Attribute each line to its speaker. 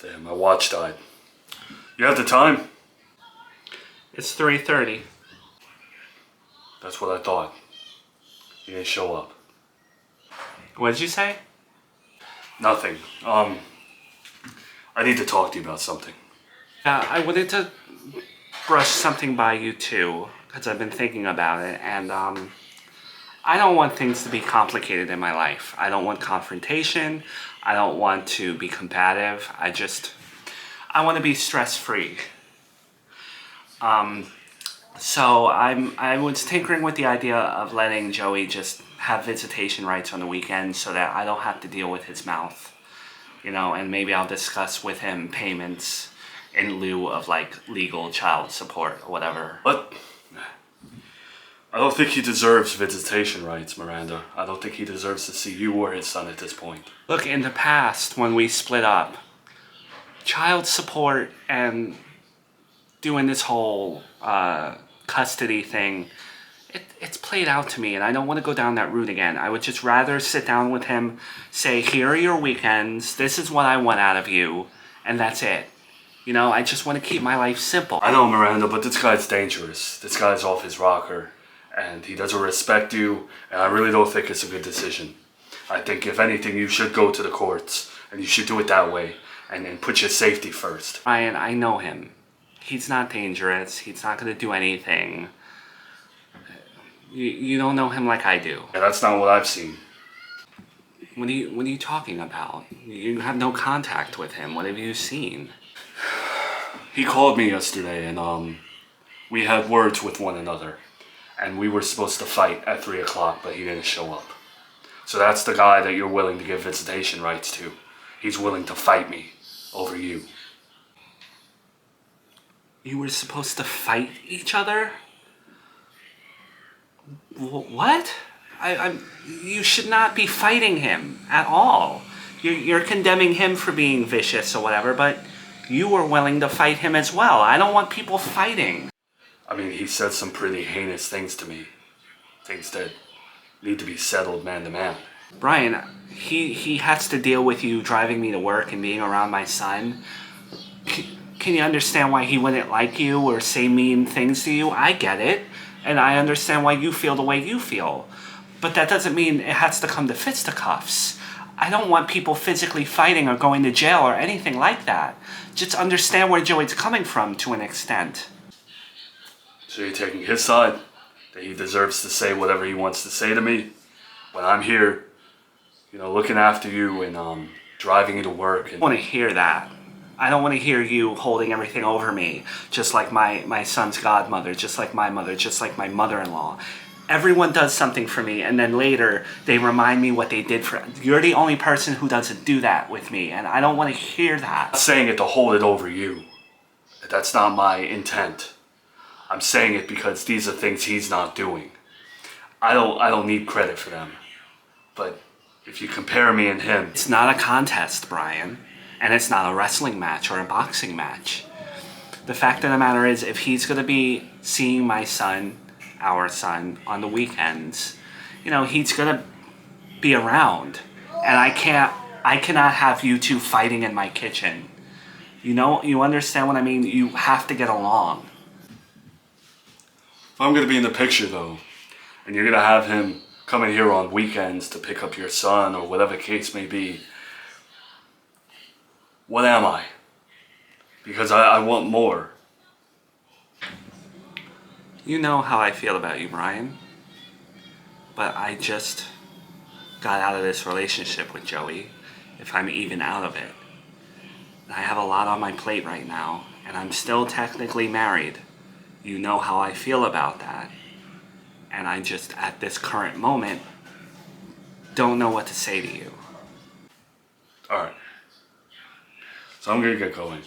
Speaker 1: Damn, my watch died. You have the time?
Speaker 2: It's 3:30.
Speaker 1: That's what I thought. He didn't show up.
Speaker 2: What did you say?
Speaker 1: Nothing. I need to talk to you about something.
Speaker 2: I wanted to brush something by you too, because I've been thinking about it, and I don't want things to be complicated in my life. I don't want confrontation. I don't want to be combative. I want to be stress-free. So I was tinkering with the idea of letting Joey just have visitation rights on the weekend so that I don't have to deal with his mouth, and maybe I'll discuss with him payments in lieu of like legal child support or whatever.
Speaker 1: But I don't think he deserves visitation rights, Miranda. I don't think he deserves to see you or his son at this point.
Speaker 2: Look, in the past, when we split up, child support and doing this whole custody thing, it's played out to me, and I don't want to go down that route again. I would just rather sit down with him, say, here are your weekends, this is what I want out of you, and that's it. I just want to keep my life simple.
Speaker 1: I know, Miranda, but this guy's dangerous. This guy's off his rocker, and he doesn't respect you, and I really don't think it's a good decision. I think, if anything, you should go to the courts, and you should do it that way, and then put your safety first.
Speaker 2: Ryan, I know him. He's not dangerous. He's not going to do anything. You don't know him like I do.
Speaker 1: Yeah, that's not what I've seen.
Speaker 2: What are you talking about? You have no contact with him. What have you seen?
Speaker 1: He called me yesterday, and we had words with one another, and we were supposed to fight at 3 o'clock, but he didn't show up. So that's the guy that you're willing to give visitation rights to. He's willing to fight me over you.
Speaker 2: You were supposed to fight each other? What? You should not be fighting him at all. You're condemning him for being vicious or whatever, but you were willing to fight him as well. I don't want people fighting.
Speaker 1: I mean, he said some pretty heinous things to me. Things that need to be settled man to man.
Speaker 2: Brian, he has to deal with you driving me to work and being around my son. Can you understand why he wouldn't like you or say mean things to you? I get it, and I understand why you feel the way you feel. But that doesn't mean it has to come to fisticuffs. I don't want people physically fighting or going to jail or anything like that. Just understand where Joey's coming from to an extent.
Speaker 1: So you're taking his side? That he deserves to say whatever he wants to say to me? When I'm here, looking after you and driving you to work.
Speaker 2: I want to hear that. I don't want to hear you holding everything over me, just like my son's godmother, just like my mother, just like my mother-in-law. Everyone does something for me, and then later they remind me what they did for... You're the only person who doesn't do that with me, and I don't want to hear that.
Speaker 1: I'm not saying it to hold it over you. That's not my intent. I'm saying it because these are things he's not doing. I don't need credit for them. But if you compare me and him...
Speaker 2: It's not a contest, Brian. And it's not a wrestling match or a boxing match. The fact of the matter is, if he's going to be seeing my son, our son, on the weekends, he's going to be around. And I cannot have you two fighting in my kitchen. You understand what I mean? You have to get along.
Speaker 1: If I'm going to be in the picture, though, and you're going to have him coming here on weekends to pick up your son or whatever the case may be, what am I? Because I want more.
Speaker 2: You know how I feel about you, Brian. But I just got out of this relationship with Joey, if I'm even out of it. I have a lot on my plate right now, and I'm still technically married. You know how I feel about that. And I just, at this current moment, don't know what to say to you.
Speaker 1: All right. So I'm going to get going.